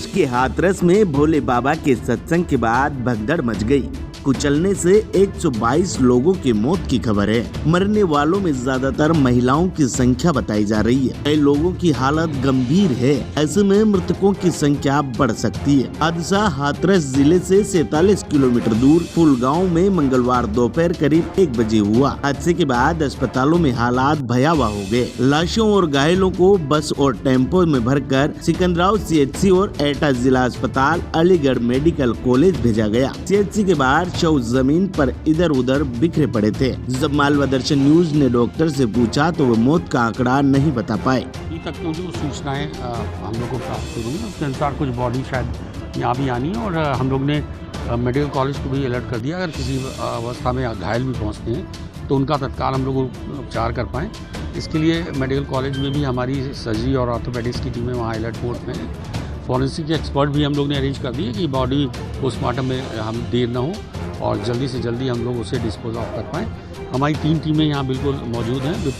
के हाथरस में भोले बाबा के सत्संग के बाद भगदड़ मच गई। कुचलने से 122 लोगों की मौत की खबर है। मरने वालों में ज्यादातर महिलाओं की संख्या बताई जा रही है। कई लोगों की हालत गंभीर है। ऐसे में मृतकों की संख्या बढ़ सकती है। हादसा हाथरस जिले से 47 किलोमीटर दूर फुलगांव में मंगलवार दोपहर करीब 1 बजे हुआ। हादसे के बाद अस्पतालों में हालात भयावह हो गए। लाशों और घायलों को बस और टेम्पो में भरकर सिकंदराव CHC और एटा जिला अस्पताल अलीगढ़ मेडिकल कॉलेज भेजा गया। CHC के बाहर शव जमीन पर इधर उधर बिखरे पड़े थे। जब मालवा दर्शन न्यूज ने डॉक्टर से पूछा तो वो मौत का आंकड़ा नहीं बता पाए। अभी तक तो जो सूचनाएं हम लोग को प्राप्त हुई है उसके अनुसार कुछ बॉडी शायद यहाँ भी आनी है और हम लोग ने मेडिकल कॉलेज को भी अलर्ट कर दिया। अगर किसी अवस्था में घायल भी पहुँचते हैं तो उनका तत्काल हम लोग उपचार कर पाएँ। इसके लिए मेडिकल कॉलेज में भी हमारी सर्जरी और ऑर्थोपेडिक्स की टीमें वहाँ अलर्ट पोर्ट में है। फॉरेंसिक एक्सपर्ट भी हम लोग ने अरेंज कर दिए कि बॉडी पोस्टमार्टम में हम देर न हो और जल्दी से जल्दी हम लोग उसे डिस्पोज ऑफ कर पाएँ। हमारी 3 टीमें यहाँ बिल्कुल मौजूद हैं विद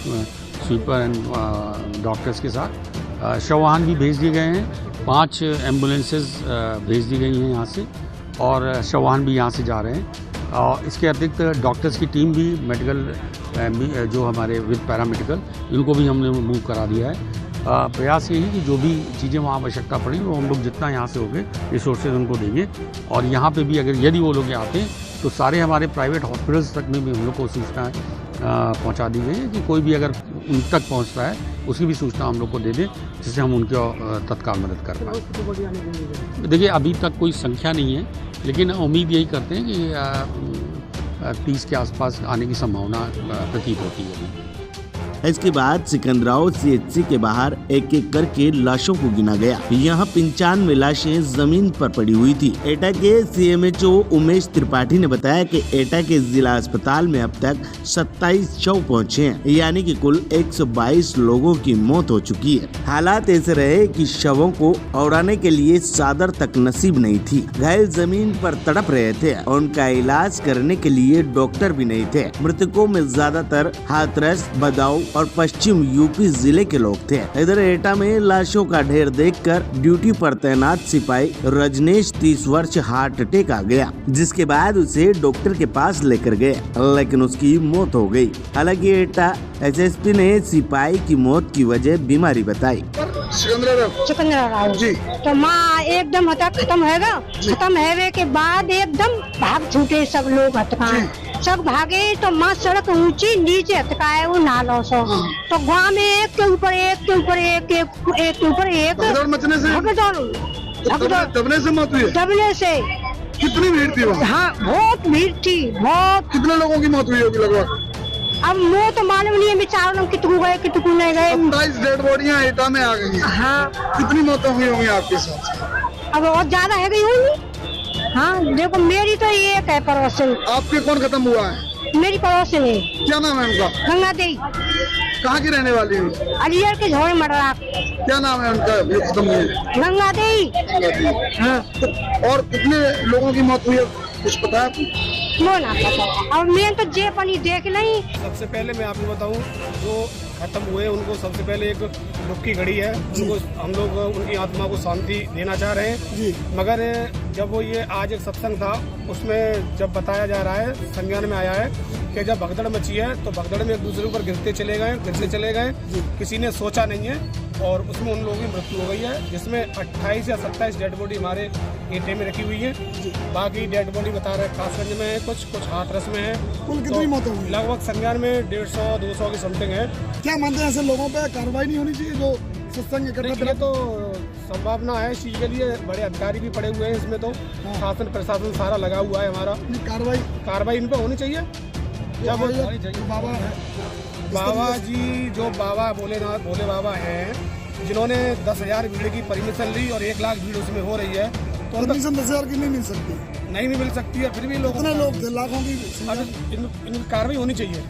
स्वीपर एंड डॉक्टर्स के साथ। शव वाहन भी भेज दिए गए हैं। 5 एम्बुलेंसेज भेज दी गई हैं यहाँ से और शव वाहन भी यहाँ से जा रहे हैं। और इसके अतिरिक्त डॉक्टर्स की टीम भी मेडिकल जो हमारे विद पैरामेडिकल इनको भी हमने मूव करा दिया है। प्रयास यही कि जो भी चीज़ें वहाँ आवश्यकता पड़ी वो हम लोग जितना यहाँ से हो गए रिसोर्सेज उनको देंगे। और यहाँ पे भी अगर यदि वो लोग आते हैं तो सारे हमारे प्राइवेट हॉस्पिटल्स तक में भी हम लोग को सूचना पहुँचा दी गई है कि कोई भी अगर उन तक पहुँचता है उसकी भी सूचना हम लोग को दे दें जिससे हम उनकी तत्काल मदद कर पाएँ। देखिए अभी तक कोई संख्या नहीं है लेकिन उम्मीद यही करते हैं कि 30 के आसपास आने की संभावना प्रतीत होती है। इसके बाद सिकंदराव CHC के बाहर एक एक करके लाशों को गिना गया। यहाँ 95 लाशें जमीन पर पड़ी हुई थी। एटा के CMHO उमेश त्रिपाठी ने बताया कि एटा के जिला अस्पताल में अब तक 27 शव पहुँचे हैं, यानी कि कुल 122 लोगों की मौत हो चुकी है। हालात ऐसे रहे कि शवों को उड़ाने के लिए चादर तक नसीब नहीं थी। घायल जमीन पर तड़प रहे थे और उनका इलाज करने के लिए डॉक्टर भी नहीं थे। मृतकों में ज्यादातर हाथरस, बदाऊं और पश्चिम यूपी जिले के लोग थे। इधर एटा में लाशों का ढेर देखकर ड्यूटी पर तैनात सिपाही रजनेश 30 वर्ष हार्ट अटैक आ गया, जिसके बाद उसे डॉक्टर के पास लेकर गए लेकिन उसकी मौत हो गई। हालांकि एटा SSP ने सिपाही की मौत की वजह बीमारी बताई। सिकंदराव जी तो माँ एकदम खत्म हैगा। खत्म है के बाद एकदम भाग छूटे सब लोग हटकाए सब भागे तो माँ सड़क ऊंची नीचे हटकाए वो नालों से तो गाँव में एक के ऊपर एक के ऊपर एक के ऊपर एक दबने से मौत हुई है। दबने से कितनी भीड़ थी वहाँ? हाँ बहुत भीड़ थी बहुत। कितने लोगों की मौत हुई होगी लगभग? अब मुँह तो मालूम नहीं है बेचारों लोग कितने गए कितने नहीं गए। 27 डेड बॉडियाँ एटा में आ गई। हाँ कितनी मौतें हुई होंगी आपके साथ? अब और ज्यादा है गई होंगी। हाँ देखो मेरी तो एक है पड़ोसी। आपके कौन खत्म हुआ है? मेरी पड़ोसी है। क्या नाम है उनका? गंगा देवी। कहाँ की रहने वाली है? अलीगढ़ के झोड़े मडरा। क्या नाम है उनका? खत्म हुई गंगा देवी। हाँ और कितने लोगों की मौत हुई है कुछ पता है? वो ना पता और मैं तो जे पानी देख नहीं। सबसे पहले मैं आपको बताऊं जो खत्म हुए उनको सबसे पहले एक दुख की घड़ी है। उनको हम लोग उनकी आत्मा को शांति देना चाह रहे हैं। मगर जब वो ये आज एक सत्संग था उसमें जब बताया जा रहा है संज्ञान में आया है कि जब भगदड़ मची है तो भगदड़ में एक दूसरे ऊपर गिरते चले गए किसी ने सोचा नहीं है और उसमें उन लोगों की मृत्यु हो गई है, जिसमें 28 या 27 डेड बॉडी हमारे एटे में रखी हुई है। बाकी डेड बॉडी बता रहे कासगंज में है, कुछ हाथरस में है। कुल कितनी मौत हुई? लगभग संज्ञान में 150-200 की समथिंग है। क्या मानते हैं ऐसे लोगों पे कार्रवाई नहीं होनी चाहिए जो सत्संग ये तो संभावना है इस चीज के लिए। बड़े अधिकारी भी पड़े हुए हैं इसमें तो शासन प्रशासन सारा लगा हुआ है हमारा। कार्रवाई इन पे होनी चाहिए। जब बाबा जी जो बाबा भोले बाबा हैं जिन्होंने 10,000 भीड़ की परमिशन ली और 1 लाख भीड़ उसमें हो रही है तो परमिशन 10,000 की नहीं मिल सकती। नहीं मिल सकती है। फिर भी लोग थे लाखों की। इनकी कार्रवाई होनी चाहिए।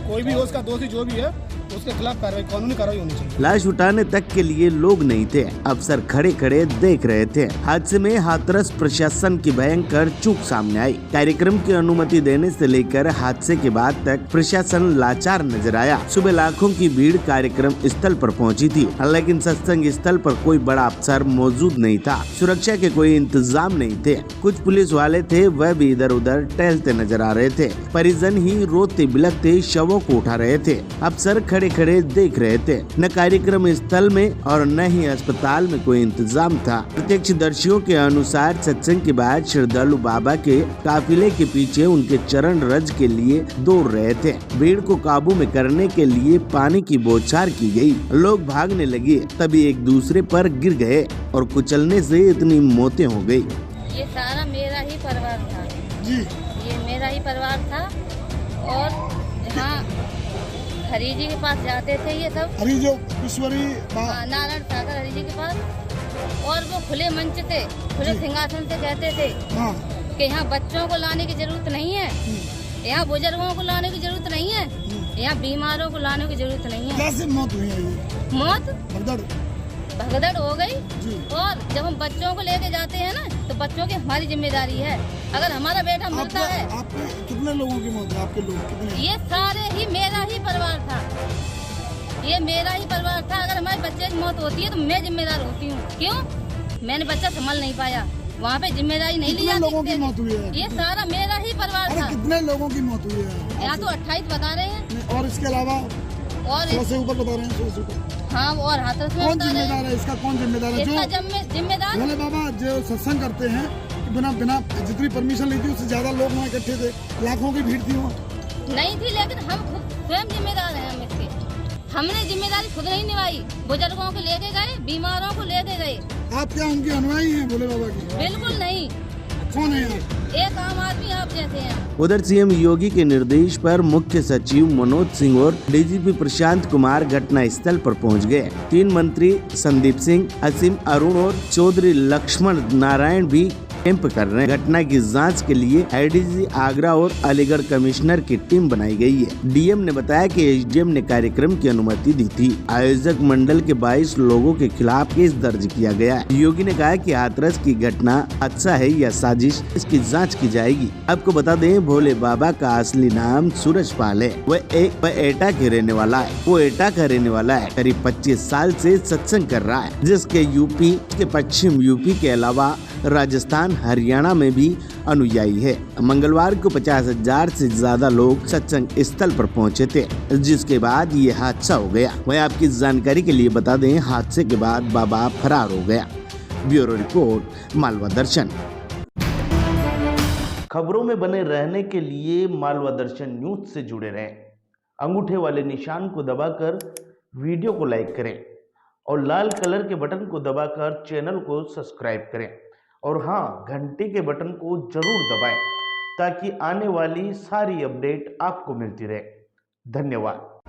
कोई भी हो उसका दोषी जो भी है उसके खिलाफ कानूनी कार्रवाई होनी चाहिए। लाश उठाने तक के लिए लोग नहीं थे, अफसर खड़े खड़े देख रहे थे। हादसे में हाथरस प्रशासन की भयंकर चूक सामने आई। कार्यक्रम की अनुमति देने से लेकर हादसे के बाद तक प्रशासन लाचार नजर आया। सुबह लाखों की भीड़ कार्यक्रम स्थल पर पहुंची थी, लेकिन सत्संग स्थल पर कोई बड़ा अफसर मौजूद नहीं था। सुरक्षा के कोई इंतजाम नहीं थे। कुछ पुलिस वाले थे, वह भी इधर उधर टहलते नजर आ रहे थे। परिजन ही रोते बिलखते शवों को उठा रहे थे। अफसर खड़े खड़े देख रहे थे। न कार्यक्रम स्थल में और न ही अस्पताल में कोई इंतजाम था। प्रत्यक्षदर्शियों के अनुसार सत्संग के बाद श्रद्धालु बाबा के काफिले के पीछे उनके चरण रज के लिए दौड़ रहे थे। भीड़ को काबू में करने के लिए पानी की बौछार की गई। लोग भागने लगे, तभी एक दूसरे पर गिर गए और कुचलने से इतनी मौतें हो गई। ये सारा मेरा ही परिवार था जी। ये मेरा ही परिवार था और जहाँ हरीजी के पास जाते थे ये सब। हरीजो ईश्वरी नारायण सागर हरीजी के पास, और वो खुले मंच थे, खुले सिंहासन से कहते थे कि यहाँ बच्चों को लाने की जरूरत नहीं है, यहाँ बुजुर्गों को लाने की जरूरत नहीं है, यहाँ बीमारों को लाने की जरूरत नहीं है। कैसे मौत हुई है ये? मौत भगदड़ हो गई। और जब हम बच्चों को लेके जाते हैं ना, तो बच्चों की हमारी जिम्मेदारी है। अगर हमारा बेटा मरता है। आपके कितने लोगों की मौत है? आपके लोग कितने? ये सारे ही मेरा ही परिवार था, ये मेरा ही परिवार था। अगर हमारे बच्चे की मौत होती है तो मैं जिम्मेदार होती हूँ। क्यों? मैंने बच्चा संभाल नहीं पाया, वहाँ पे जिम्मेदारी नहीं ली जाती। लोगों की मौत हुई है? ये सारा मेरा ही परिवार था। कितने लोगों की मौत हुई है? यहाँ तो 28 बता रहे हैं, और इसके अलावा और 100 से ऊपर बता रहे हैं। 100 से ऊपर। हाँ, और हाथरस में कौन बता रहे हैं। जिम्मेदार है इसका? कौन जिम्मेदार है? इसका जिम्मेदार भोले बाबा जो सत्संग करते हैं, बिना जितनी परमिशन ली थी उससे ज्यादा लोग वहाँ इकट्ठे थे, लाखों की भीड़ थी वहाँ। नहीं थी, लेकिन हम खुद स्वयं जिम्मेदार हैं। हम इसके हमने जिम्मेदारी खुद नहीं निभाई। बुजुर्गों को लेके गए, बीमारों को लेके गए। आप क्या उनके अनुयायी हैं भोले बाबा की? बिल्कुल नहीं। कौन है आप? एक आम आदमी आप जैसे हैं। उधर सीएम योगी के निर्देश पर मुख्य सचिव मनोज सिंह और डीजीपी प्रशांत कुमार घटना स्थल पर पहुंच गए। 3 मंत्री संदीप सिंह, असीम अरुण और चौधरी लक्ष्मण नारायण भी कैंप कर रहे हैं। घटना की जांच के लिए आईडीजी आगरा और अलीगढ़ कमिश्नर की टीम बनाई गई है। डीएम ने बताया कि एसडीएम ने कार्यक्रम की अनुमति दी थी। आयोजक मंडल के 22 लोगों के खिलाफ केस दर्ज किया गया है। योगी ने कहा कि हाथरस की घटना हादसा है या साजिश, इसकी जांच की जाएगी। आपको बता दें, भोले बाबा का असली नाम सूरज पाल है। वह एटा के रहने वाला है। वो एटा का रहने वाला है। करीब 25 साल से सत्संग कर रहा है, जिसके यूपी के पश्चिम यूपी के अलावा राजस्थान, हरियाणा में भी अनुयायी है। मंगलवार को 50,000 से ज्यादा लोग सत्संग स्थल पर पहुंचे थे, जिसके बाद ये हादसा हो गया। वहीं आपकी जानकारी के लिए बता दें, हादसे के बाद बाबा फरार हो गया। ब्यूरो रिपोर्ट, मालवा दर्शन। खबरों में बने रहने के लिए मालवा दर्शन न्यूज से जुड़े रहें। अंगूठे वाले निशान को दबाकर वीडियो को लाइक करें और लाल कलर के बटन को दबाकर चैनल को सब्सक्राइब करें। और हाँ, घंटी के बटन को जरूर दबाएं ताकि आने वाली सारी अपडेट आपको मिलती रहे। धन्यवाद।